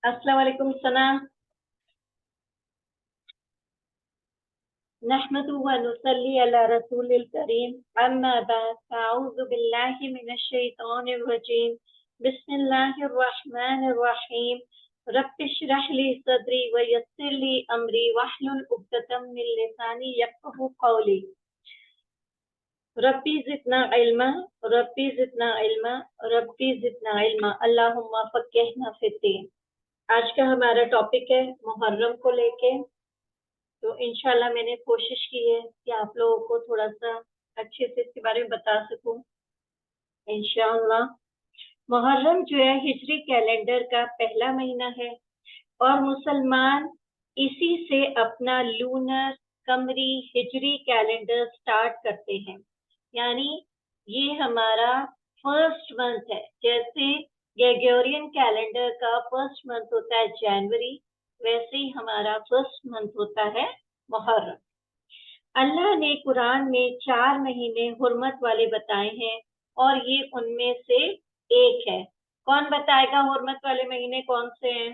अस्सलाम वालेकुम सना। नहमदु व नुसल्ली अला रसूलिल करीम, अम्मा बाद, अऊज़ु बिल्लाहि मिनश शैतानिर रजीम, बिस्मिल्लाहिर रहमानिर रहीम, रब्बि इश्रह ली सदरी व यस्सिर ली अमरी वहलुल उक़दतम मिन लिसानी यफ़क़हू क़ौली। रब्बी ज़िदना इल्मा, रब्बी ज़िदना इल्मा, रब्बी ज़िदना इल्मा, अल्लाहुम्मा फ़क़्हिना फ़िद्दीन। आज का हमारा टॉपिक है मुहर्रम को लेके। तो इंशाल्लाह मैंने कोशिश की है कि आप लोगों को थोड़ा सा अच्छे से इसके बारे में बता सकूं। इंशाल्लाह मुहर्रम जो है हिजरी कैलेंडर का पहला महीना है और मुसलमान इसी से अपना लूनर कमरी हिजरी कैलेंडर स्टार्ट करते हैं। यानी ये हमारा फर्स्ट मंथ है। जैसे ग्रेगोरियन कैलेंडर का फर्स्ट मंथ होता है जनवरी, वैसे ही हमारा फर्स्ट मंथ होता है मुहर्रम। अल्लाह ने कुरान में 4 महीने हुर्मत वाले बताए हैं और ये उनमें से एक है। कौन बताएगा हुर्मत वाले महीने कौन से हैं?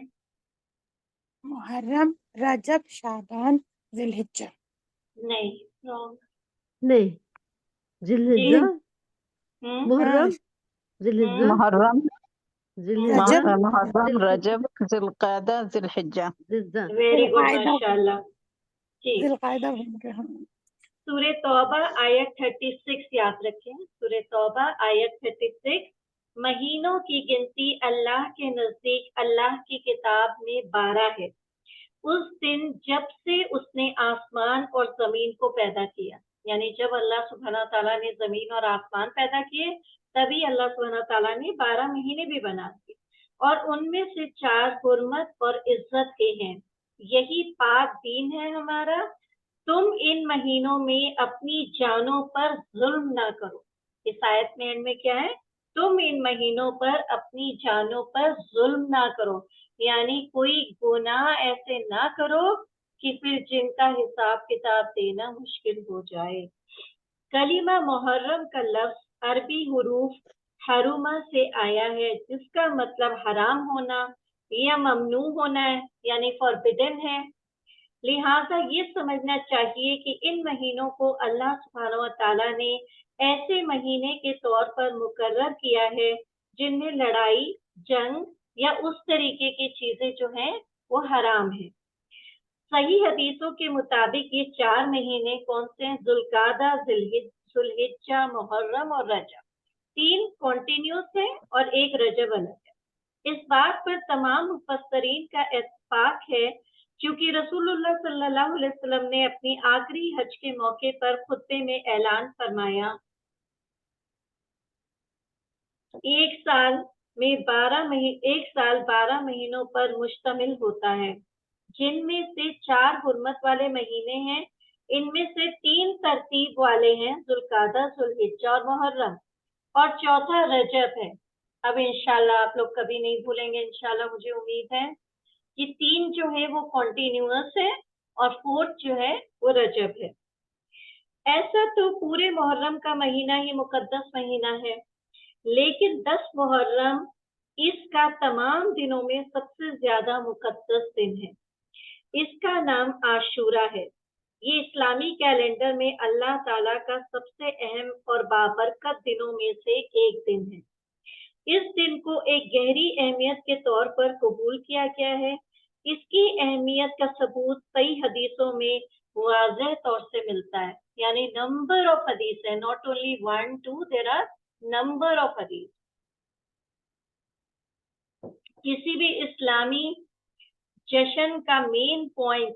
मुहर्रम, रजब, शाबान, जिलहिज्जा। नहीं, रॉन्ग। नहीं, जिलहिज्जा, मुहर्रम, जिलहिज्जा, मुहर्रम, जिलहिज्जा, रजब, मुहर्रम, रजब, जिलक़ादा, जिलहिज्जा। जिलहिज्जा। वेरी गुड, जिलक़ायदा, माशाल्लाह। ठीक। जिलक़ायदा बोल रहे हम। सूरह तौबा आयत 36 याद रखें। सूरह तौबा आयत 36, महीनों की गिनती अल्लाह के नजदीक अल्लाह की किताब में 12 है, उस दिन जब से उसने आसमान और जमीन को पैदा किया। यानी जब अल्लाह सुब्हाना ताला ने जमीन और आसमान पैदा किए, तभी अल्लाह सुब्हाना ताला ने 12 महीने भी बना दिए और उनमें से 4 हुर्मत और इज्जत के हैं। यही पाक दीन है हमारा। तुम इन महीनों में अपनी जानों पर जुल्म ना करो। इस आयत में एंड में क्या है? तुम इन महीनों पर अपनी जानों पर जुल्म ना करो। यानी कोई गुनाह ऐसे ना करो कि फिर जिनका हिसाब किताब देना मुश्किल हो जाए। कलीमा मुहर्रम का लफ्ज अरबी हुरूफ हरुमा से आया है, जिसका मतलब हराम होना या ममनू होना है, यानी फॉरबिडन है। लिहाजा ये समझना चाहिए कि इन महीनों को अल्लाह सुब्हानहू व तआला ने ऐसे महीने के तौर पर मुकर्रर किया है जिनमें लड़ाई, जंग या उस तरीके की चीजें जो हैं वो हराम है। सही हदीसों के मुताबिक ये 4 महीने कौन से हैं? जुल्कादा, जुल्हिज्जा, मुहर्रम और रजब। 3 कॉन्टिन्यूस है और एक रजब अलग है। इस बात पर तमाम मुफस्सरीन का इत्तेफाक है, क्योंकि रसूलुल्लाह सल्लल्लाहु अलैहि वसल्लम ने अपनी आखिरी हज के मौके पर खुतबे में ऐलान फरमाया, एक साल 12 महीनों पर मुश्तमिल होता है, जिनमें से 4 हुर्मत वाले महीने हैं। इनमें से 3 तरतीब वाले हैं, जुल्कादा, जुल्हिज्जा और मुहर्रम, और चौथा रजब है। अब इंशाल्लाह आप लोग कभी नहीं भूलेंगे, इंशाल्लाह मुझे उम्मीद है कि 3 जो है वो कॉन्टिन्यूअस है और 4th जो है वो रजब है। ऐसा तो पूरे मुहर्रम का महीना ही मुकद्दस महीना है, लेकिन 10 मुहर्रम इसका तमाम दिनों में सबसे ज्यादा मुकद्दस दिन है। इसका नाम आशूरा है। ये इस्लामी कैलेंडर में अल्लाह ताला का सबसे अहम और बाबरकत दिनों में से एक दिन है। इस दिन को एक गहरी अहमियत के तौर पर कबूल किया गया है। इसकी अहमियत का सबूत कई हदीसों में वाज़ेह तौर से मिलता है। यानी नंबर ऑफ हदीस है, not only 1 2, there are number of हदीस। किसी भी इस्लामी जश्न का मेन पॉइंट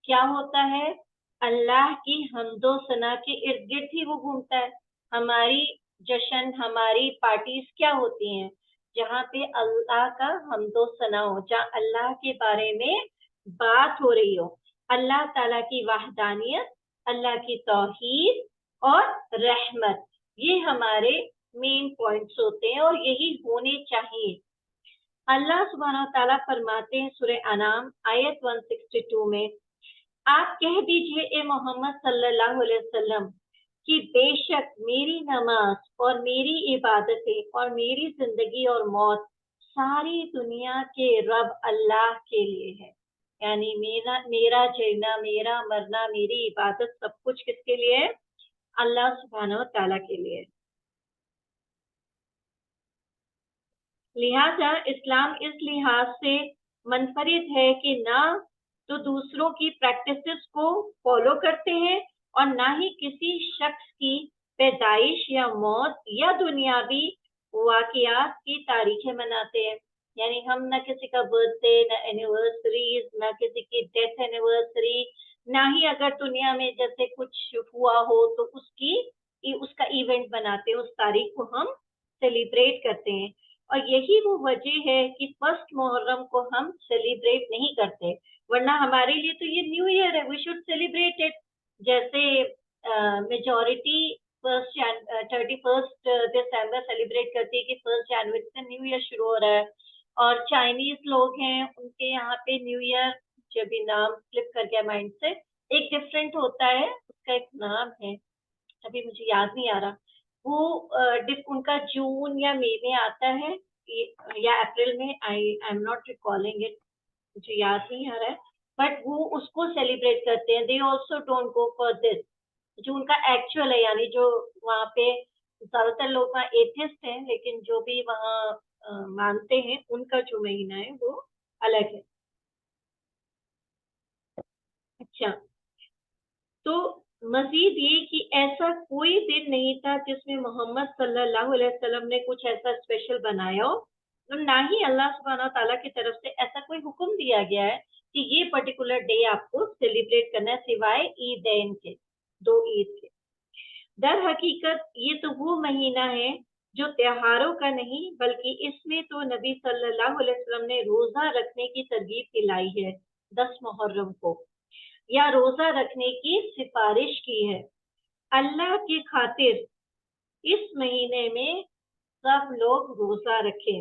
क्या होता है? अल्लाह की हम्दो सना के इर्द गिर्द ही वो घूमता है। हमारी जश्न, हमारी पार्टीज क्या होती हैं? जहाँ पे अल्लाह का हम्दो सना हो, जहाँ अल्लाह के बारे में बात हो रही हो, अल्लाह ताला की वहदानियत, अल्लाह की तौहीद और रहमत, ये हमारे मेन पॉइंट्स होते हैं और यही होने चाहिए। अल्लाह सुब्हानहू व तआला फरमाते हैं सूरह अनाम आयत 162 में, आप कह दीजिए ए मोहम्मद सल्लल्लाहु अलैहि वसल्लम कि बेशक मेरी नमाज और मेरी इबादतें और मेरी जिंदगी और मौत सारी दुनिया के रब अल्लाह के लिए है, यानी मेरा जीना, मेरा मरना, मेरी इबादत सब कुछ किसके लिए है? अल्लाह सुब्हानहू व तआला के लिए। लिहाजा इस्लाम इस लिहाज से मुनफरिद है कि ना तो दूसरों की प्रैक्टिसेस को फॉलो करते हैं और ना ही किसी शख्स की पैदाइश या मौत या दुनियावी वाकयात की तारीखें मनाते हैं। यानी हम ना किसी का बर्थडे, ना एनिवर्सरीज, ना किसी की डेथ एनिवर्सरी, ना ही अगर दुनिया में जैसे कुछ हुआ हो तो उसका इवेंट बनाते हैं, उस तारीख को हम सेलिब्रेट करते हैं। और यही वो वजह है कि फर्स्ट मुहर्रम को हम सेलिब्रेट नहीं करते, वरना हमारे लिए तो ये न्यू ईयर है, वी शुड सेलिब्रेट इट। जैसे मेजॉरिटी 31 दिसंबर सेलिब्रेट करती है कि 1 जनवरी से न्यू ईयर शुरू हो रहा है, और चाइनीज लोग हैं उनके यहाँ पे न्यू ईयर, जो भी नाम स्लिप कर गया माइंड से, एक डिफरेंट होता है, उसका एक नाम है, अभी मुझे याद नहीं आ रहा, वो उनका जून या मई में आता है या अप्रैल में, I am not recalling it, मुझे याद नहीं आ रहा है, बट वो उसको सेलिब्रेट करते हैं। They also don't go for this, जो उनका एक्चुअल है, यानी जो वहाँ पे ज्यादातर लोग वहाँ एथिस्ट हैं, लेकिन जो भी वहाँ मानते हैं उनका जो महीना है वो अलग है। अच्छा, तो मजीद ये कि ऐसा कोई दिन नहीं था जिसमें मोहम्मद सल्लल्लाहु अलैहि वसल्लम ने कुछ ऐसा स्पेशल बनाया हो, और ना ही अल्लाह सुब्हानहू ताला की तरफ से ऐसा कोई हुक्म दिया गया है कि ये पर्टिकुलर डे आपको सेलिब्रेट करना है, सिवाय ईदैन के, 2 ईद के। दर हकीकत ये तो वो महीना है जो त्योहारों का नहीं, बल्कि इसमें तो नबी सल्लल्लाहु अलैहि वसल्लम ने रोजा रखने की तरगीब दिलाई है 10 मुहर्रम को, या रोजा रखने की सिफारिश की है। अल्लाह की खातिर इस महीने में सब लोग रोजा रखें।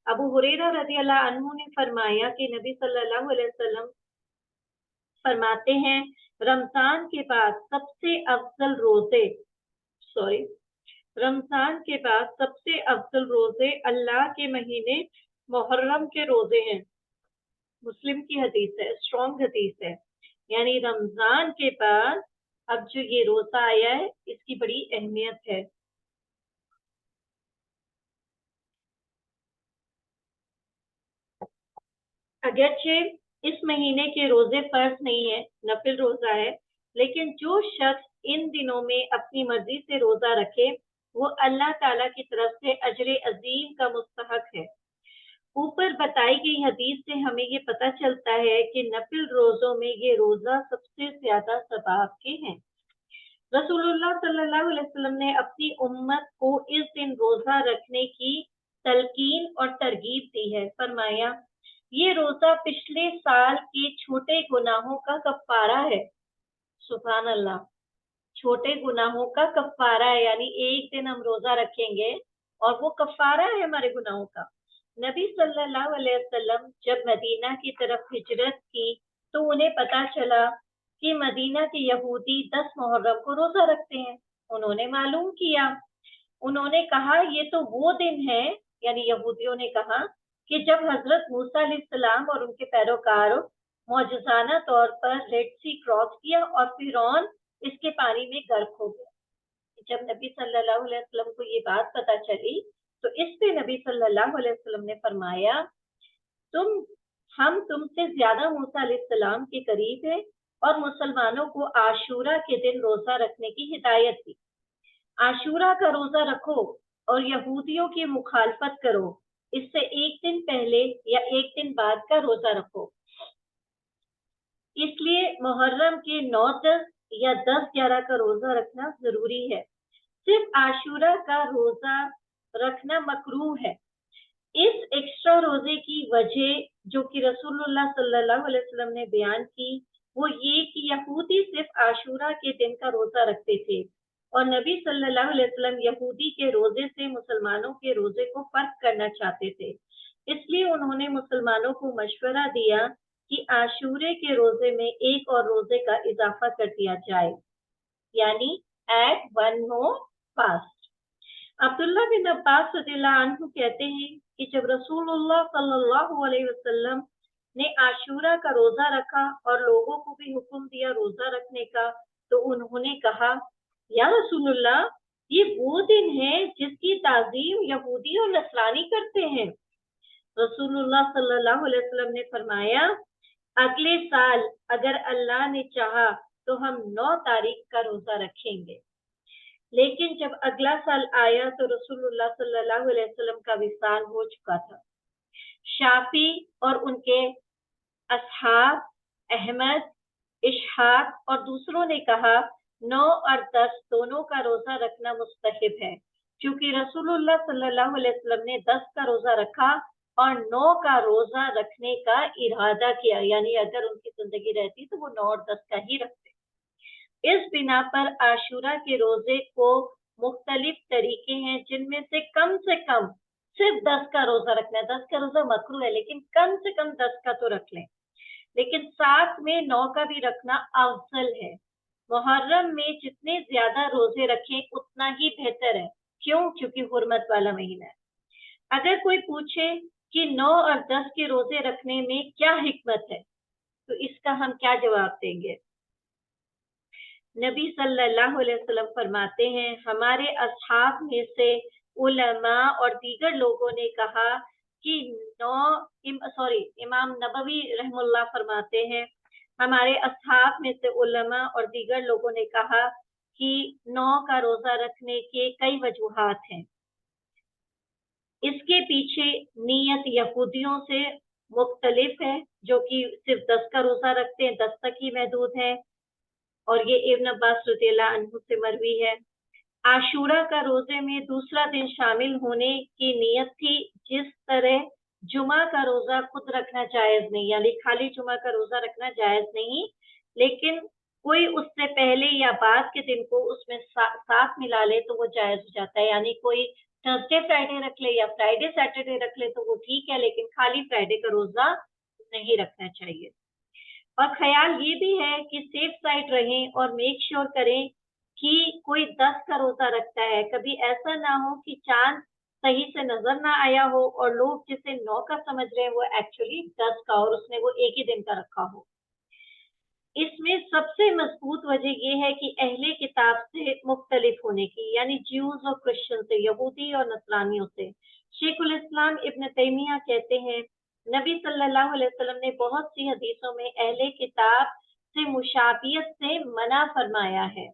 अबू हुरैरा रज़ियल्लाहु अन्हु ने फरमाया कि नबी सल्लल्लाहु अलैहि वसल्लम फरमाते हैं, रमजान के बाद सबसे अफजल रोजे अल्लाह के महीने मुहर्रम के रोजे हैं। मुस्लिम की हदीस है, स्ट्रॉन्ग हदीस है, यानी रमजान के बाद अब जो ये रोजा आया है इसकी बड़ी अहमियत है। अगरचे इस महीने के रोजे फर्ज नहीं है, नफिल रोजा है, लेकिन जो शख्स इन दिनों में अपनी मर्जी से रोजा रखे वो अल्लाह ताला की तरफ से अजर अजीम का मुस्तहक है। ऊपर बताई गई हदीस से हमें ये पता चलता है कि नफिल रोजों में ये रोजा सबसे ज्यादा सवाब के हैं। रसूलुल्लाह सल्लल्लाहु अलैहि वसल्लम ने अपनी उम्मत को इस दिन रोजा रखने की तलकीन और तरगीब दी है। फरमाया, ये रोजा पिछले साल के छोटे गुनाहों का कफ्फारा है। सुभान अल्लाह, छोटे गुनाहों का कफ्फारा है, यानी एक दिन हम रोजा रखेंगे और वो कफ्फारा है हमारे गुनाहों का। नबी सल्लल्लाहु अलैहि वसल्लम जब मदीना की तरफ हिजरत की तो उन्हें पता चला कि मदीना के यहूदी 10 मुहर्रम को रोजा रखते हैं। उन्होंने मालूम किया, उन्होंने कहा ये तो वो दिन है, यानी यहूदियों ने कहा कि जब हजरत मूसा अलैहिस्सलाम और उनके पैरोकार मौजज़ाना तौर पर रेड सी क्रॉस किया और फिरौन इसके पानी में गर्क हो गया। जब नबी सल्लल्लाहु अलैहि वसल्लम को ये बात पता चली तो इस पे नबी सल्लल्लाहु अलैहि वसल्लम ने फरमाया, हम तुमसे ज्यादा मूसा अलैहिस्सलाम के करीब है, और मुसलमानों को आशूरा के दिन रोजा रखने की हिदायत दी। आशूरा का रोजा रखो और यहूदियों की मुखालफत करो, इससे एक दिन पहले या एक दिन बाद का रोजा रखो। इसलिए मुहर्रम के 9, 10 या 10, 11 का रोजा रखना जरूरी है। सिर्फ आशूरा का रोजा रखना मकरूह है। इस एक्स्ट्रा रोजे की वजह जो कि रसूलुल्लाह सल्लल्लाहु अलैहि वसल्लम ने बयान की वो ये कि यहूदी सिर्फ आशूरा के दिन का रोजा रखते थे, और नबी सल्लल्लाहु अलैहि वसल्लम यहूदी के रोजे से मुसलमानों के रोजे को फर्क करना चाहते थे। इसलिए उन्होंने मुसलमानों को मशवरा दिया कि आशूरे के रोजे में एक और रोजे का इजाफा कर दिया जाए, यानी ऐड 1 more फास्ट। अब्दुल्ला बिन अब्बास रज़ियल्लाहु अन्हु कहते हैं कि जब रसूलुल्लाह सल्लल्लाहु अलैहि वसल्लम ने आशूरा का रोजा रखा और लोगों को भी हुक्म दिया रोजा रखने का, तो उन्होंने कहा, या रसूलुल्लाह, ये वो दिन है जिसकी ताजीम यहूदी और नसरानी करते हैं। रसूलुल्लाह सल्लल्लाहु अलैहि वसल्लम ने फरमाया, अगले साल अगर अल्लाह ने चाहा तो हम 9 तारीख का रोजा रखेंगे। लेकिन जब अगला साल आया तो रसूलुल्लाह सल्लल्लाहु अलैहि वसल्लम का विसाल हो चुका था। शाफी और उनके असहाब, अहमद, इशहाक और दूसरों ने कहा 9 और 10 दोनों का रोजा रखना मुस्तहिब है, क्योंकि रसूलुल्लाह सल्लल्लाहु अलैहि वसल्लम ने 10 का रोजा रखा और 9 का रोजा रखने का इरादा किया, यानी अगर उनकी जिंदगी रहती तो वो 9 और 10 का ही रखते। इस बिना पर आशूरा के रोजे को मुख्तलिफ तरीके हैं, जिनमें से कम सिर्फ 10 का रोजा रखना है। 10 का रोजा मकरूह है, लेकिन कम से कम 10 का तो रख लें, लेकिन साथ में 9 का भी रखना अफजल है। मुहर्रम में जितने ज्यादा रोजे रखें उतना ही बेहतर है। क्यों? क्योंकि हुर्मत वाला महीना है। अगर कोई पूछे कि 9 और 10 के रोजे रखने में क्या हिकमत है, तो इसका हम क्या जवाब देंगे? नबी सल्लल्लाहु अलैहि वसल्लम फरमाते हैं, हमारे असहाब में से उलमा और दीगर लोगों ने कहा कि इमाम नबवी रहमुल्लाह फरमाते हैं, हमारे असहाब में से उलमा और दीगर लोगों ने कहा कि 9 का रोजा रखने के कई वजूहात हैं। इसके पीछे नीयत यहूदियों से मुख्तलिफ है, जो कि सिर्फ 10 का रोजा रखते हैं, 10 तक ही महदूद है, और ये इब्न अब्बास रज़ियल्लाहु अन्हु से मरवी है। आशूरा का रोजे में दूसरा दिन शामिल होने की नियत थी, जिस तरह जुमा का रोजा खुद रखना जायज नहीं, यानी खाली जुमा का रोजा रखना जायज नहीं, लेकिन कोई उससे पहले या बाद के दिन को उसमें साथ मिला ले तो वो जायज हो जाता है। यानी कोई थर्सडे फ्राइडे रख ले या फ्राइडे सैटरडे रख ले तो वो ठीक है, लेकिन खाली फ्राइडे का रोजा नहीं रखना चाहिए। और ख्याल ये भी है कि सेफ साइड रहें और मेक श्योर करें कि कोई 10 का रोजा रखता है, कभी ऐसा ना हो कि चांद सही से नजर ना आया हो और लोग जिसे 9 का समझ रहे हैं वो एक्चुअली 10 का, और उसने वो एक ही दिन का रखा हो। इसमें सबसे मजबूत वजह यह है कि अहले किताब से मुख्तलिफ होने की, यानी ज्यूज और क्रिश्चियन से, यहूदी और नसरानियों से। शेखुल इस्लाम इब्न तैमिया कहते हैं, नबी सल्लल्लाहु अलैहि वसल्लम ने बहुत सी हदीसों में अहले किताब से मुशाबियत से मना फरमाया है।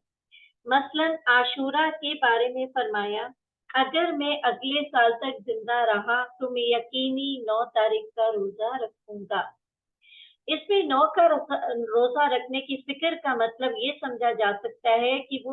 मसलन आशूरा के बारे में फरमाया, अगर मैं अगले साल तक जिंदा रहा तो मैं यकीनी 9 तारीख का रोजा रखूंगा। इसमें 9 का रोजा रखने की फिक्र का मतलब ये समझा जा सकता है कि वो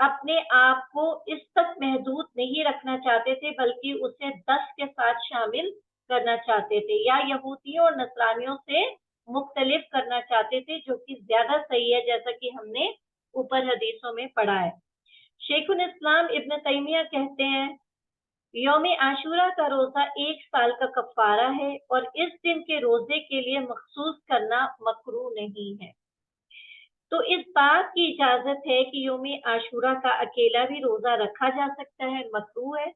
अपने आप को इस तक महदूद नहीं रखना चाहते थे, बल्कि उसे 10 के साथ शामिल करना चाहते थे, या यहूदियों और नसरानियों से मुख्तलिफ करना चाहते थे, जो कि ज्यादा सही है, जैसा कि हमने ऊपर हदीसों में पढ़ा है। शेखुल इस्लाम इब्न तैमिया कहते हैं, यौम आशूरा का रोजा 1 साल का कफारा है और इस दिन के रोजे के लिए मखसूस करना मकरूह नहीं है। तो इस बात की इजाजत है कि यौम आशूरा का अकेला भी रोजा रखा जा सकता है, मकरूह है,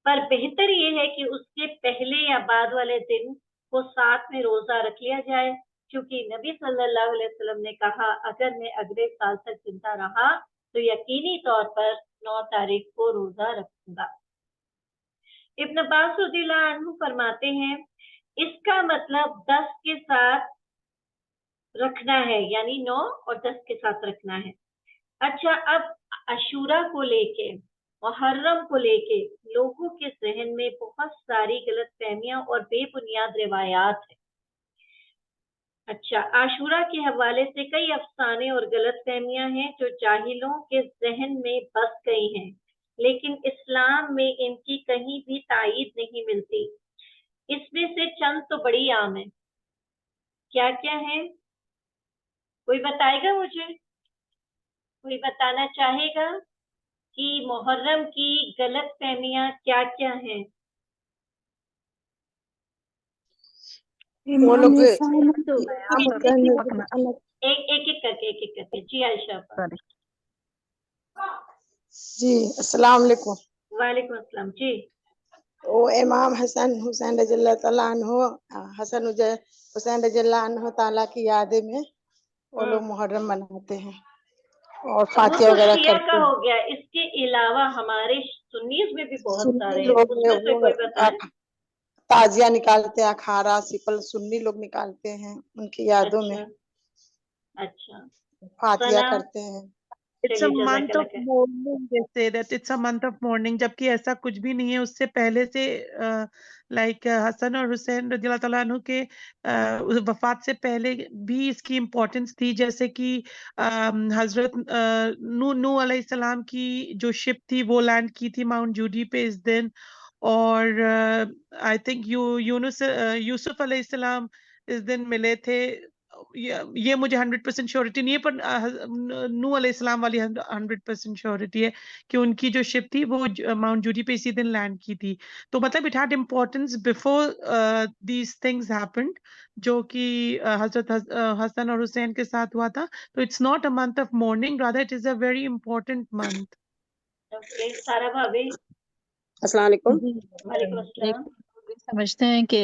पर बेहतर ये है कि उसके पहले या बाद वाले दिन को साथ में रोजा रख लिया जाए, क्योंकि नबी सल्लल्लाहु अलैहि वसल्लम ने कहा, अगर मैं अगले साल तक जिंदा रहा तो यकीनी तौर पर 9 तारीख को रोजा रखूंगा। इब्न अब्बास रज़ियल्लाहु अन्हु फरमाते हैं, इसका मतलब 10 के साथ रखना है, यानी 9 और 10 के साथ रखना है। अच्छा, अब आशूरा को लेके, मुहर्रम को लेके लोगों के जहन में बहुत सारी गलतफहमियां और बेबुनियाद रिवायात है। अच्छा, आशूरा के हवाले से कई अफसाने और गलतफहमियां हैं जो जाहिलों के जहन में बस गई हैं, लेकिन इस्लाम में इनकी कहीं भी तायीद नहीं मिलती। इसमें से चंद तो बड़ी आम है। क्या क्या है? कोई बताएगा मुझे? कोई बताना चाहेगा कि मुहर्रम की गलतफहमियां क्या क्या हैं? वो लोग एक एक करके जी आयशा। सॉरी, جی السلام علیکم. वालेकुम अस्सलाम जी. وہ امام حسن حسین رضی اللہ تعالیٰ عنہ حسن حسین رضی اللہ عنہ تعالیٰ کی یاد میں وہ لوگ محرم مناتے ہیں اور وہ فاتحہ تو وغیرہ شیعہ کرتے کا ہیں. ہو گیا. اس کے علاوہ ہمارے سنیز میں بھی بہت سنی سارے ہیں, لوگ اس میں سے وہ کوئی بتائیں. تعزیہ نکالتے ہیں, اکھارا سپل سنی لوگ نکالتے ہیں ان کی یادوں میں, اچھا اچھا. فاتحہ ثنا, کرتے ہیں. It's a چلیے جزاک month of اللہ خیر. mourning. They say that it's a month of mourning. جبکہ ایسا کچھ بھی نہیں ہے. اس سے پہلے سے لائک حسن اور حسین رضی اللہ تعالیٰ عنہ کے وفات سے پہلے بھی اس کی امپورٹنس تھی. جیسے کہ حضرت نو علیہ السلام کی جو شپ تھی وہ لینڈ کی تھی ماؤنٹ جوڈی پہ اس دن. اور آئی تھنک یوسف علیہ السلام اس دن ملے تھے. یہ مجھے 100% شیورٹی نہیں ہے, پر نو علیہ السلام والی 100% شیورٹی ہے کہ ان کی جو شپ تھی وہ ماؤنٹ جوڈی پہ اسی دن لینڈ کی تھی. تو مطلب it had importance before these things happened, جو کہ حضرت حسن اور حسین کے ساتھ ہوا تھا. تو it's not a month of mourning, rather it is a very important month. Okay, Sara بھابی. السلام علیکم. وعلیکم السلام. سمجھتے ہیں کہ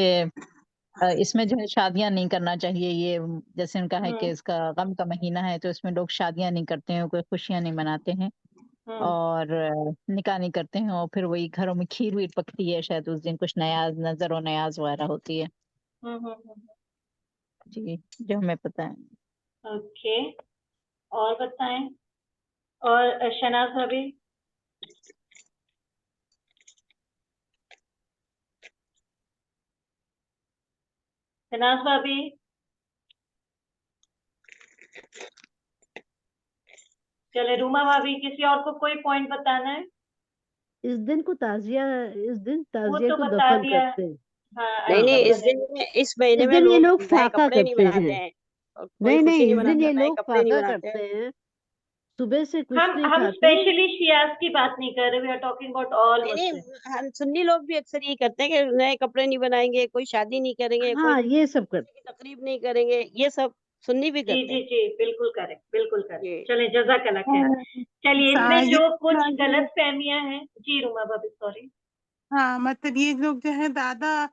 اس میں جو ہے شادیاں نہیں کرنا چاہیے. یہ جیسے ان کا ہے کہ اس کا غم کا مہینہ ہے تو اس میں لوگ شادیاں نہیں کرتے ہیں, کوئی خوشیاں نہیں مناتے ہیں اور نکاح نہیں کرتے ہیں. اور پھر وہی گھروں میں کھیر ویر پکتی ہے, شاید اس دن کچھ نیاز نظر و نیاز وغیرہ ہوتی ہے. جی جو ہمیں پتہ ہے. اوکے, اور بتائیں. اور شناز بھابی. شناز بھابی. چلے روما بھابی, کسی اور کو کوئی پوائنٹ بتانا ہے؟ اس دن کو تعزیہ, اس دن وہ تعزیہ تو کو بتا دفن دیا. کرتے ہیں. ہاں نہیں اچھا, نہیں، اس بنے دن میں اس مہینے اس میں دن یہ لوگ لوگ نئے فاقہ کپڑے نہیں کرتے بناتے ہیں. ہیں, اور کوئی نہیں خوشی نہیں, نہیں اس دن مناتا, یہ نئے لوگ کپڑے نہیں فاقہ بناتے کرتے ہیں. ہیں, صبح سے کچھ نہیں ہم کھاتے. اسپیشلی شیعاز کی بات نہیں کر رہے, we are talking about all نہیں مسلم. نہیں، ہم سنی لوگ بھی اکثر یہ کرتے ہیں کہ نئے کپڑے نہیں بنائیں گے, کوئی شادی نہیں کریں گے, کوئی ہاں یہ سب خوشی کرتے. کی تقریب نہیں کریں گے, یہ سب سنی بھی جی کرتے جی ہیں. جی, بالکل کریکٹ, بالکل کریکٹ. جی چلیں جزاک اللہ خیر. چلیے اس میں جو کچھ غلط فہمیاں ہیں. جی روما بھابی, سوری. ہاں مطلب یہ لوگ جو ہے زیادہ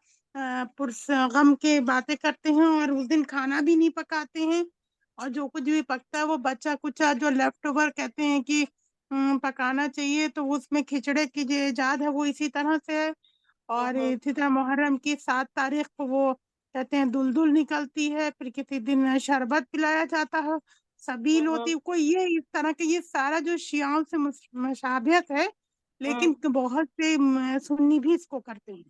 غم کے باتیں کرتے ہیں اور اس دن کھانا بھی نہیں پکاتے ہیں, اور جو کچھ بھی پکتا ہے وہ بچا کچا جو لیفٹ اوور کہتے ہیں کہ پکانا چاہیے, تو اس میں کھچڑے کی جو ایجاد ہے وہ اسی طرح سے ہے. اور اسی طرح محرم کی 7 تاریخ کو وہ کہتے ہیں دلدل نکلتی ہے, پھر کسی دن شربت پلایا جاتا ہے, سبیل ہوتی ہے. کوئی یہ اس طرح کے یہ سارا جو شیعوں سے مشابہت ہے, لیکن بہت سے سنی بھی اس کو کرتے ہیں.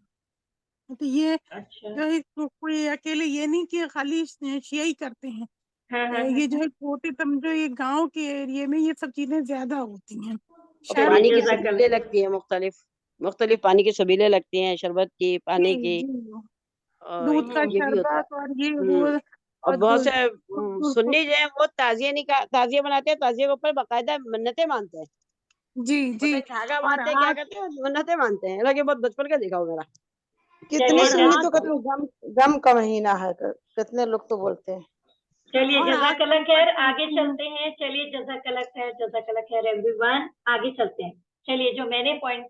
تو یہ اچھا, جو ہے کوئی اکیلے یہ نہیں کہ خالی شیعہ ہی کرتے ہیں, ہاں ہاں یہ جو ہاں, ہے چھوٹے جو یہ گاؤں کے ایریے میں یہ سب چیزیں زیادہ ہوتی ہیں. اور چلیے پانی کی جزاک سبیلیں اللہ. لگتی ہیں, مختلف مختلف پانی کی سبیلیں لگتی ہیں, شربت کی, پانی جی کی, جی, اور دودھ کا یہ بھی ہوتا شربت ہے. اور یہ وہ اور بہت سے اور سنی جو ہیں وہ تعزیہ بناتے ہیں, تعزیے کے اوپر باقاعدہ منتیں مانتے ہیں. جی جی, پتہ دھاگا اور باندھتے ہیں, کیا آج کرتے ہیں, منتیں مانتے ہیں. حالانکہ بہت بچپن کا دیکھا ہو میرا. کتنے چلیے اور سنی جزاک تو ہاتھ کتنے غم کا مہینہ ہے, کتنے لوگ تو بولتے ہیں. چلیے اور جزاک آج اللہ لوگ خیر, پڑھتے آگے چلتے ہیں. چلیے جزاک اللہ خیر, جزاک اللہ خیر ایوری ون, آگے چلتے ہیں. چلیے جو میں نے پوائنٹ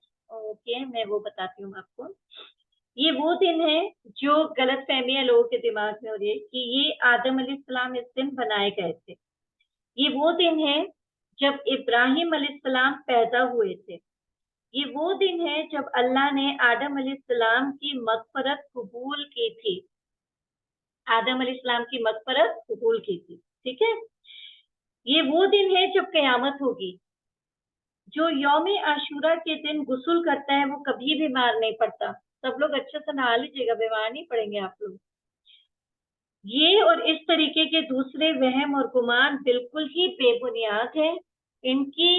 کیے ہیں میں وہ بتاتی ہوں آپ کو. یہ وہ دن ہے جو غلط فہمیاں لوگوں کے دماغ میں ہو رہی ہے کہ یہ آدم علیہ السلام اس دن بنائے گئے تھے. یہ وہ دن ہے جب ابراہیم علیہ السلام پیدا ہوئے تھے. یہ وہ دن ہے جب اللہ نے آدم علیہ السلام کی مغفرت قبول کی تھی. آدم علیہ السلام کی مغفرت قبول کی تھی, ٹھیک ہے. یہ وہ دن ہے جب قیامت ہوگی. جو یوم عاشورہ کے دن غسل کرتا ہے وہ کبھی بیمار نہیں پڑتا. سب لوگ اچھے سے نہا لیجیے گا, بیمار نہیں پڑیں گے آپ لوگ. یہ اور اس طریقے کے دوسرے وہم اور گمان بالکل ہی بے بنیاد ہیں. ان کی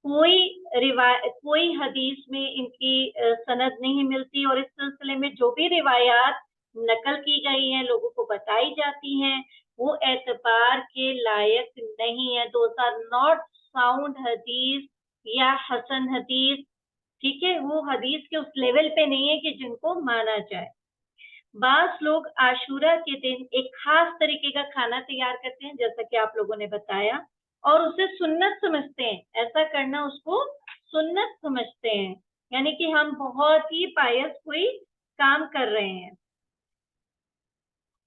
کوئی حدیث میں ان کی سند نہیں ملتی, اور اس سلسلے میں جو بھی روایات نقل کی گئی ہیں, لوگوں کو بتائی جاتی ہیں, وہ اعتبار کے لائق نہیں ہے. دوز آر ناٹ ساؤنڈ حدیث یا حسن حدیث, ٹھیک ہے. وہ حدیث کے اس لیول پہ نہیں ہے کہ جن کو مانا جائے. بعض لوگ عاشورہ کے دن ایک خاص طریقے کا کھانا تیار کرتے ہیں, جیسا کہ آپ لوگوں نے بتایا, और उसे सुन्नत समझते हैं, ऐसा करना उसको सुन्नत समझते हैं, यानी कि हम बहुत ही पायस कोई काम कर रहे हैं।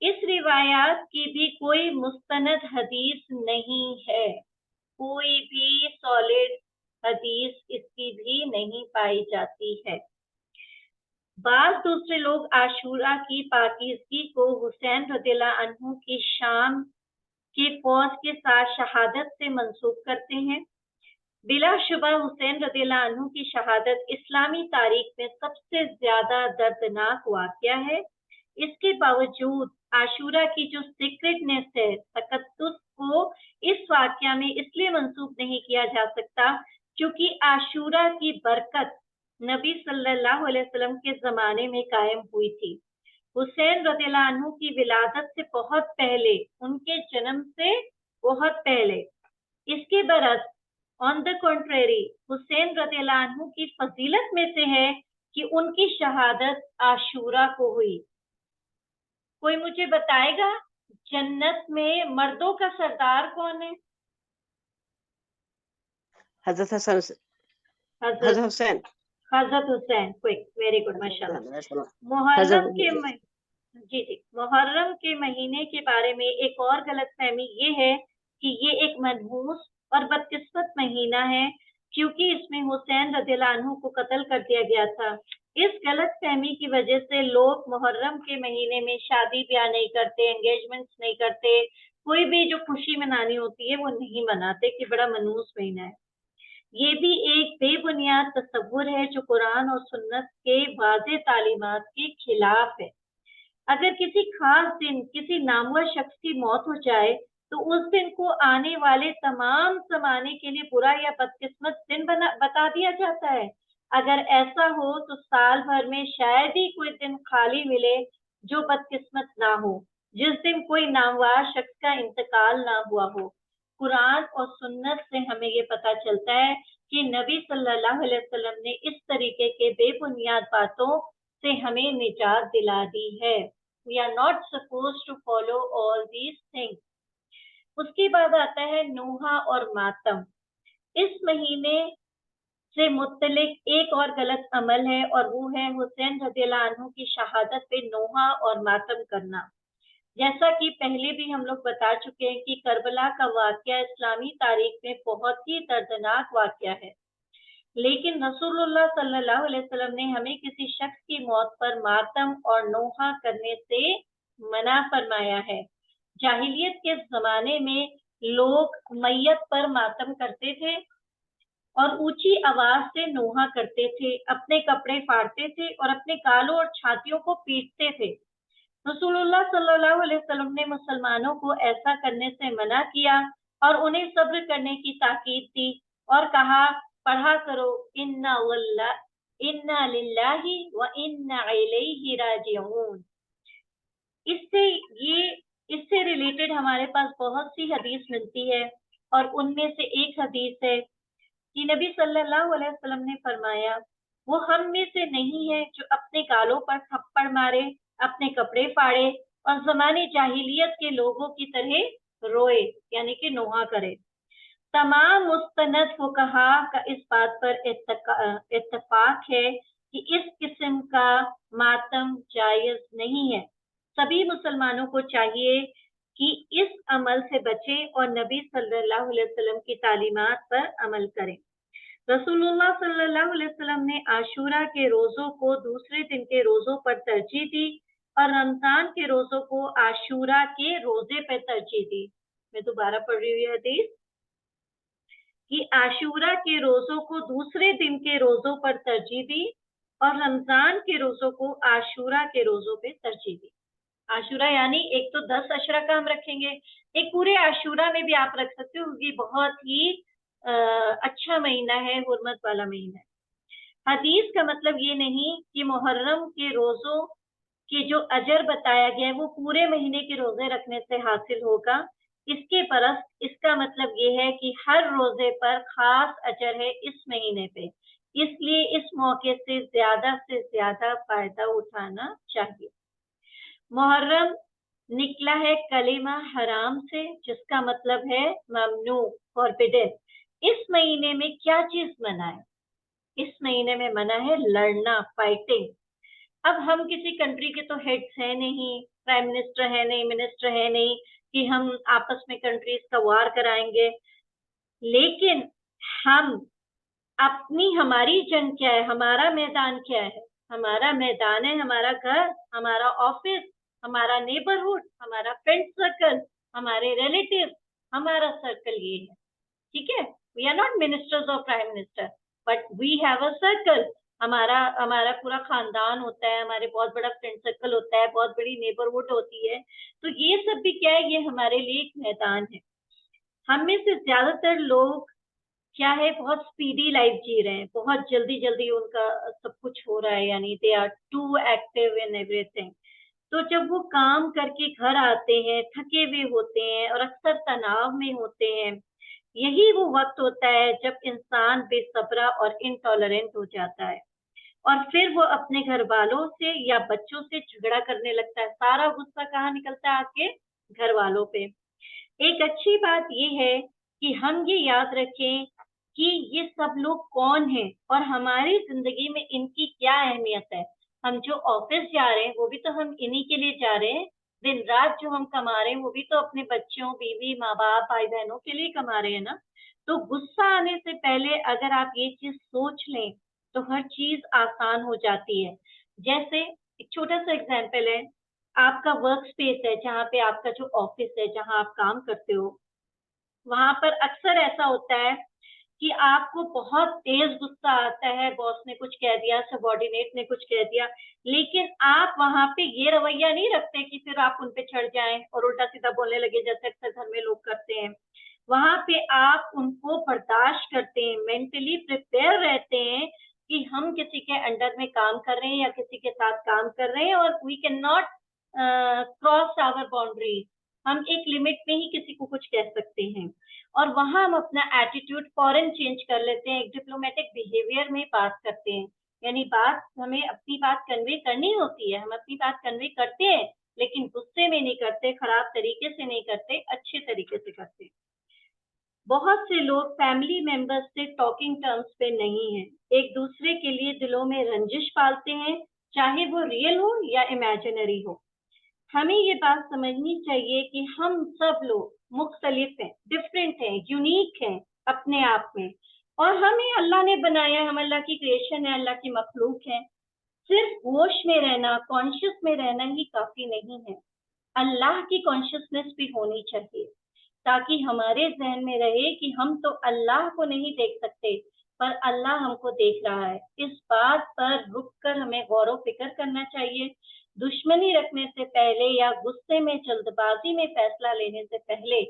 इस रिवायात की भी कोई मुस्तनद हदीस नहीं है, कोई भी सॉलिड हदीस इसकी भी नहीं पाई जाती है। बाज दूसरे लोग आशूरा की पाकीज़गी को हुसैन रज़ियल्लाहु अन्हु की शाम की फौज के साथ शहादत से मंसूब करते हैं। बिलाशुबा हुसैन रज़ियल्लाहु अन्हु की शहादत इस्लामी तारीख में सबसे ज्यादा दर्दनाक वाक़या है। इसके बावजूद आशूरा की जो सीक्रेटनेस है, तकद्दुस को इस वाक़या में इसलिए मंसूब नहीं किया जा सकता क्योंकि आशूरा की बरकत नबी सल्लल्लाहु अलैहि वसल्लम के ज़माने में कायम हुई थी। हुसैन रज़ियल्लाहु अन्हु की विलादत से बहुत पहले, उनके जन्म से बहुत पहले। इसके बरस ऑन द कॉन्ट्रेरी हुसैन रज़ियल्लाहु अन्हु की फजीलत में से है कि उनकी शहादत आशूरा को हुई। कोई मुझे बताएगा जन्नत में मर्दों का सरदार कौन है? हजरत हसन हजरत हजरत हुसैन हजरत हुसैन। क्विक, वेरी गुड, माशाल्लाह। हजरत मुहर्रम के हुसैन। जी, मुहर्रम के महीने के बारे में एक और गलतफहमी ये है कि ये एक मनहूस और बदकिस्मत महीना है क्योंकि इसमें हुसैन रज़ियल्लाहु अन्हु को कत्ल कर दिया गया था। इस गलतफहमी की वजह से लोग मुहर्रम के महीने में शादी ब्याह नहीं करते, एंगेजमेंट्स नहीं करते, कोई भी जो खुशी मनानी होती है वो नहीं मनाते कि बड़ा मनहूस महीना है। ये भी एक बेबुनियाद तस्वुर है जो कुरान और सुन्नत के वाज़ेह तालीमात के खिलाफ है। अगर किसी खास दिन किसी नामवर शख्स की मौत हो जाए तो उस दिन को आने वाले तमाम ज़माने के लिए बुरा या बदकिस्मत दिन बता दिया जाता है। अगर ऐसा हो तो साल भर में शायद ही कोई दिन खाली मिले जो बदकिस्मत ना हो, जिस दिन कोई नामवर शख्स का इंतकाल ना हुआ हो। कुरान और सुन्नत से हमें ये पता चलता है कि नबी सल्लल्लाहु अलैहि वसल्लम ने इस तरीके के बेबुनियाद बातों से हमें निजात दिला दी है। We are not supposed to follow all these things. उसके बाद आता है नोहा और मातम। इस महीने से मुत्तलिक एक और गलत अमल है और वो है हुसैन रज़ियल्लाहु अन्हु की शहादत पे नोहा और मातम करना। जैसा कि पहले भी हम लोग बता चुके हैं कि करबला का वाक़या इस्लामी तारीख में बहुत ही दर्दनाक वाक़या है, लेकिन रसूलुल्लाह सल्लल्लाहु अलैहि वसल्लम ने हमें किसी शख्स की मौत पर मातम और नोहा करने से मना फरमाया है। जाहिलियत के ज़माने में लोग मैयत पर मातम करते थे और ऊंची आवाज से नोहा करते थे, अपने कपड़े फाड़ते थे और अपने गालों और छातियों को पीटते थे। रसूलुल्लाह सल्लल्लाहु अलैहि वसल्लम ने मुसलमानों को ऐसा करने से मना किया और उन्हें सब्र करने की ताकीद दी और कहा, पढ़ा करो इन्ना लिल्लाहि व इन्ना इलैहि राजिऊन। इससे रिलेटेड हमारे पास बहुत सी हदीस मिलती है और उनमें से एक हदीस है कि नबी सल्लल्लाहु अलैहि वसल्लम ने फरमाया, वो हम में से नहीं है जो अपने गालों पर थप्पड़ मारे, अपने कपड़े फाड़े और ज़माने जाहिलियत के लोगों की तरह रोए, यानी कि नोहा करे। तमाम मुस्तनद फुक़हा का इस बात पर इत्तफाक है कि इस किस्म का मातम जायज़ नहीं है। सभी मुसलमानों को चाहिए कि इस अमल से बचें और नबी सल्लल्लाहु अलैहि वसल्लम की तालीमात पर अमल करें। रसूलुल्लाह सल्लल्लाहु अलैहि वसल्लम ने आशूरा के रोज़ों को दूसरे दिन के रोज़ों पर तरजीह दी और रमजान के रोज़ों को आशूरा के रोज़े पर तरजीह दी। मैं दोबारा पढ़ रही हूँ ये हदीस कि आशूरा के रोज़ों को दूसरे दिन के रोज़ों पर तरजीह दी और रमजान के रोज़ों को आशूरा के रोज़ों पे तरजीह दी। आशूरा यानी एक तो 10 अशरा का हम रखेंगे, एक पूरे आशूरा में भी आप रख सकते हो क्योंकि बहुत ही अच्छा महीना है, हुर्मत वाला महीना है। हदीस का मतलब ये नहीं कि मुहर्रम के रोज़ों की जो अजर बताया गया है वो पूरे महीने के रोजे रखने से हासिल होगा। इसके बरक्स इसका मतलब ये है कि हर रोजे पर खास अजर है इस महीने पे, इसलिए इस मौके से ज्यादा फायदा उठाना चाहिए। मुहर्रम निकला है कलिमा हराम से, जिसका मतलब है ममनू, फॉरबिडन। इस महीने में क्या चीज मना है? इस महीने में मना है लड़ना, फाइटिंग। अब हम किसी कंट्री के तो हेड्स हैं नहीं, प्राइम मिनिस्टर है नहीं, मिनिस्टर है नहीं कि हम आपस में कंट्रीज का वार कराएंगे, लेकिन हम अपनी, हमारी जंग क्या है, हमारा मैदान क्या है? हमारा मैदान है हमारा घर, हमारा ऑफिस, हमारा नेबरहुड, हमारा फ्रेंड सर्कल, हमारे रिलेटिव, हमारा सर्कल ये है, ठीक है? वी आर नॉट मिनिस्टर्स और prime minister, but we have a circle. हमारा पूरा खानदान होता है, हमारे बहुत बड़ा फ्रेंड सर्कल होता है, बहुत बड़ी नेबरहुड होती है। तो ये सब भी क्या है, ये हमारे लिए एक मैदान है। हम में से ज्यादातर लोग क्या है, बहुत स्पीडी लाइफ जी रहे हैं, बहुत जल्दी जल्दी उनका सब कुछ हो रहा है, यानी they are too active in everything. तो जब वो काम करके घर आते हैं, थके हुए होते हैं और अक्सर तनाव में होते हैं, यही वो वक्त होता है जब इंसान बेसब्रा और इनटॉलरेंट हो जाता है, और फिर वो अपने घर वालों से या बच्चों से झगड़ा करने लगता है। सारा गुस्सा कहाँ निकलता है? आपके घर वालों पे। एक अच्छी बात ये है कि हम ये याद रखें कि ये सब लोग कौन हैं और हमारी जिंदगी में इनकी क्या अहमियत है। हम जो ऑफिस जा रहे हैं वो भी तो हम इन्हीं के लिए जा रहे हैं। दिन रात जो हम कमा रहे हैं वो भी तो अपने बच्चों, बीवी, माँ बाप, भाई बहनों के लिए कमा रहे हैं ना। तो गुस्सा आने से पहले अगर आप ये चीज सोच लें तो हर चीज आसान हो जाती है। जैसे एक छोटा सा एग्जाम्पल है, आपका वर्क स्पेस है, जहाँ पे आपका जो ऑफिस है, जहाँ आप काम करते हो, वहां पर अक्सर ऐसा होता है कि आपको बहुत तेज गुस्सा आता है, बॉस ने कुछ कह दिया, सबॉर्डिनेट ने कुछ कह दिया, लेकिन आप वहां पे ये रवैया नहीं रखते कि फिर आप उन पे चढ़ जाएं और उल्टा सीधा बोलने लगे, जैसे अक्सर घर में लोग करते हैं। वहां पे आप उनको बर्दाश्त करते हैं, मेंटली प्रिपेयर रहते हैं कि हम किसी के अंडर में काम कर रहे हैं या किसी के साथ काम कर रहे हैं, और we can not cross our boundaries. हम एक लिमिट में ही किसी को कुछ कह सकते हैं, और वहां हम अपना एटीट्यूड फौरन चेंज कर लेते हैं, एक डिप्लोमेटिक बिहेवियर में बात करते हैं। यानी बात, हमें अपनी बात कन्वे करनी होती है, हम अपनी बात कन्वे करते हैं, लेकिन गुस्से में नहीं करते, खराब तरीके से नहीं करते, अच्छे तरीके से करते हैं। बहुत से लोग फैमिली मेंबर्स से टॉकिंग टर्म्स पे नहीं है, एक दूसरे के लिए दिलों में रंजिश पालते हैं, चाहे वो रियल हो या इमेजिनरी हो। हमें ये बात समझनी चाहिए कि हम सब लोग मुख्तलिफ हैं, डिफरेंट हैं, यूनिक हैं अपने आप में, और हमें अल्लाह ने बनाया, हम अल्लाह की क्रिएशन है, अल्लाह की मखलूक है। सिर्फ होश में रहना, कॉन्शियस में रहना ही काफी नहीं है, अल्लाह की कॉन्शियसनेस भी होनी चाहिए, ताकि हमारे जहन में रहे कि हम तो अल्लाह को नहीं देख सकते, पर अल्लाह हमको देख रहा है। इस बात पर रुककर हमें गौर फिक्र करना चाहिए। दुश्मनी रखने से पहले या गुस्से में जल्दबाजी में फैसला लेने से पहले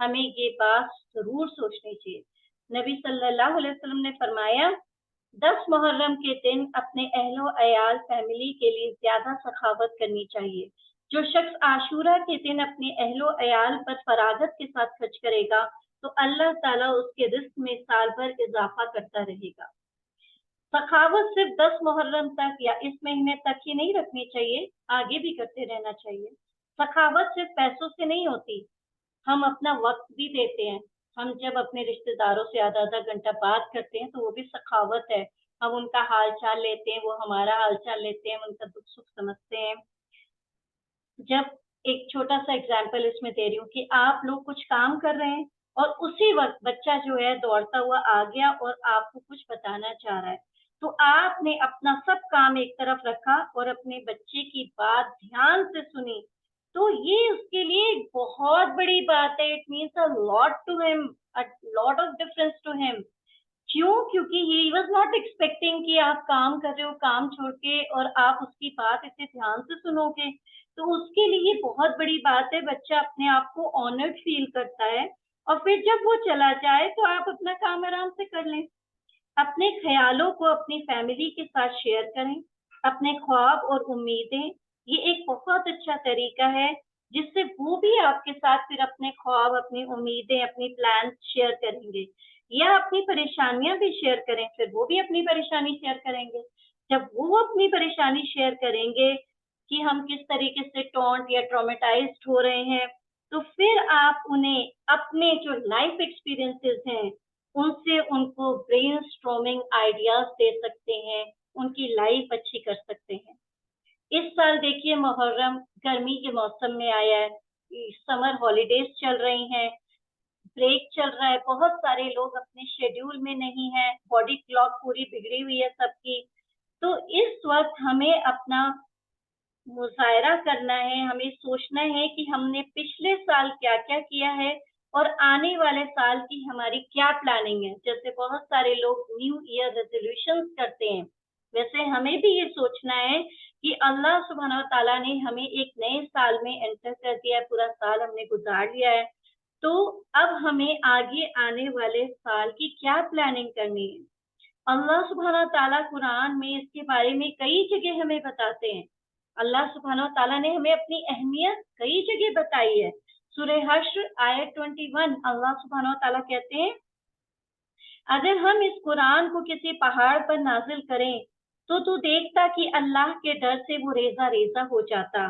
हमें ये बात जरूर सोचनी चाहिए। नबी सल्लल्लाहु अलैहि वसल्लम ने फरमाया, 10 मुहर्रम के दिन अपने अहलो अयाल फैमिली के लिए ज्यादा सखावत करनी चाहिए। जो शख्स आशूरा के दिन अपने अहलो अयाल पर फरागत के साथ खर्च करेगा तो अल्लाह ताला उसके रिस्क में साल भर इजाफा करता रहेगा। सखावत सिर्फ 10 मुहर्रम तक या इस महीने तक ही नहीं रखनी चाहिए, आगे भी करते रहना चाहिए। सखावत सिर्फ पैसों से नहीं होती, हम अपना वक्त भी देते हैं। हम जब अपने रिश्तेदारों से आधा आधा घंटा बात करते हैं तो वो भी सखावत है। हम उनका हाल चाल लेते हैं, वो हमारा हाल चाल लेते हैं, उनका दुख सुख समझते हैं। जब एक छोटा सा एग्जाम्पल इसमें दे रही हूँ कि आप लोग कुछ काम कर रहे हैं और उसी वक्त बच्चा जो है दौड़ता हुआ आ गया और आपको कुछ बताना चाह रहा है, तो आपने अपना सब काम एक तरफ रखा और अपने बच्चे की बात ध्यान से सुनी, तो ये उसके लिए एक बहुत बड़ी बात है। It means a lot to him, a lot of difference to him. क्यों? क्योंकि ही वॉज नॉट एक्सपेक्टिंग कि आप काम कर रहे हो, काम छोड़ के, और आप उसकी बात इतने ध्यान से सुनोगे, तो उसके लिए बहुत बड़ी बात है। बच्चा अपने आप को ऑनर्ड फील करता है, और फिर जब वो चला जाए तो आप अपना काम आराम से कर लें। अपने ख्यालों को अपनी फैमिली के साथ शेयर करें, अपने ख्वाब और उम्मीदें, ये एक बहुत अच्छा तरीका है जिससे वो भी आपके साथ फिर अपने ख्वाब, अपनी उम्मीदें, अपनी प्लान शेयर करेंगे, या अपनी परेशानियां भी शेयर करें, फिर वो भी अपनी परेशानी शेयर करेंगे। जब वो अपनी परेशानी शेयर करेंगे कि हम किस तरीके से टॉन्ट या ट्रॉमेटाइज्ड हो रहे हैं, तो फिर आप उन्हें अपने जो लाइफ एक्सपीरियंसेस हैं उनसे उनको ब्रेन स्ट्रॉमिंग आइडियाज दे सकते हैं, उनकी लाइफ अच्छी कर सकते हैं। इस साल देखिए मुहर्रम गर्मी के मौसम में आया है, समर हॉलीडेज चल रही हैं, ब्रेक चल रहा है, बहुत सारे लोग अपने शेड्यूल में नहीं है, बॉडी क्लॉक पूरी बिगड़ी हुई है सबकी। तो इस वक्त हमें अपना मुजाहरा करना है, हमें सोचना है कि हमने पिछले साल क्या क्या किया है और आने वाले साल की हमारी क्या प्लानिंग है। जैसे बहुत सारे लोग न्यू ईयर रेजोल्यूशंस करते हैं, वैसे हमें भी ये सोचना है कि अल्लाह सुब्हानहू व तआला ने हमें एक नए साल में एंटर कर दिया है, पूरा साल हमने गुजार लिया है, तो अब हमें आगे आने वाले साल की क्या प्लानिंग करनी है। अल्लाह सुब्हानहू व तआला कुरान में इसके बारे में कई जगह हमें बताते हैं। अल्लाह सुब्हानहू व तआला ने हमें अपनी अहमियत कई जगह बताई है। सूरह हश्र आयत 21 अल्लाह सुब्हानहू व तआला कहते हैं, अगर हम इस कुरान को किसी पहाड़ पर नाजिल करें तो तू देखता कि अल्लाह के डर से वो रेजा रेजा हो जाता।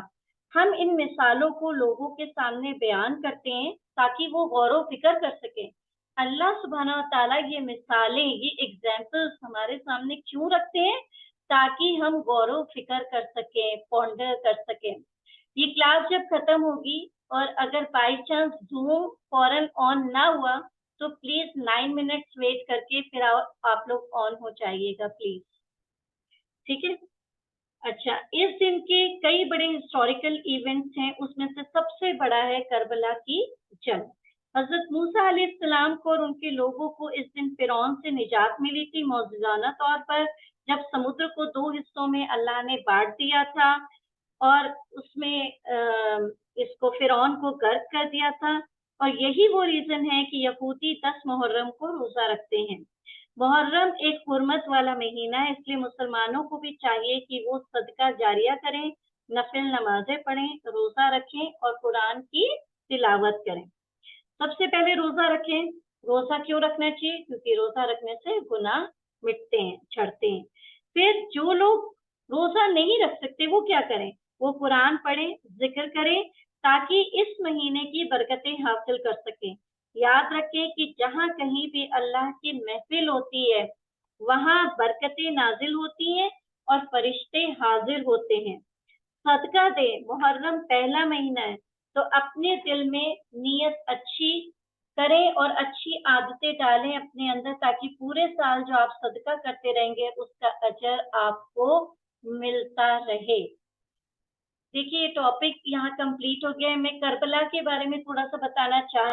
हम इन मिसालों को लोगों के सामने बयान करते हैं ताकि वो गौर फिक्र कर सकें। अल्लाह सुब्हानहू व तआला ये मिसालें, ये एग्जाम्पल्स हमारे सामने क्यों रखते हैं? ताकि हम गौर फिक्र कर सकें, पॉन्डर कर सकें। ये क्लास जब खत्म होगी और अगर बाई चांस जूम फौरन ऑन ना हुआ तो प्लीज 9 मिनट्स वेट करके फिर आप लोग ऑन हो जाइएगा प्लीज, ठीक है? अच्छा, इस दिन के कई बड़े हिस्टोरिकल इवेंट्स हैं, उसमें से सबसे बड़ा है करबला की जंग। हजरत मूसा अलैहिस्सलाम को और उनके लोगों को इस दिन फिरौन से निजात मिली थी मौजूदाना तौर पर, जब समुद्र को 2 हिस्सों में अल्लाह ने बांट दिया था और उसमें इसको फिरौन को गर्क कर दिया था। और यही वो रीजन है कि यहूदी 10 मुहर्रम को रोजा रखते हैं। मुहर्रम एक हुर्मत वाला महीना है, इसलिए मुसलमानों को भी चाहिए कि वो सदका जारिया करें, नफिल नमाजें पढ़ें, रोजा रखें और कुरान की तिलावत करें। सबसे पहले रोजा रखें। रोजा क्यों रखना चाहिए? क्योंकि रोजा रखने से गुनाह मिटते हैं, झड़ते हैं। फिर जो लोग रोजा नहीं रख सकते वो क्या करें? वो कुरान पढ़ें, जिक्र करें, ताकि इस महीने की बरकतें हासिल कर सकें। याद रखें कि जहाँ कहीं भी अल्लाह की महफिल होती है वहाँ बरकतें नाजिल होती हैं और फरिश्ते हाजिर होते हैं। सदका दें, मुहर्रम पहला महीना है तो अपने दिल में नीयत अच्छी करें और अच्छी आदतें डालें अपने अंदर, ताकि पूरे साल जो आप सदका करते रहेंगे उसका अजर आपको मिलता रहे। देखिए ये टॉपिक यहाँ कंप्लीट हो गया है। मैं करबला के बारे में थोड़ा सा बताना चाह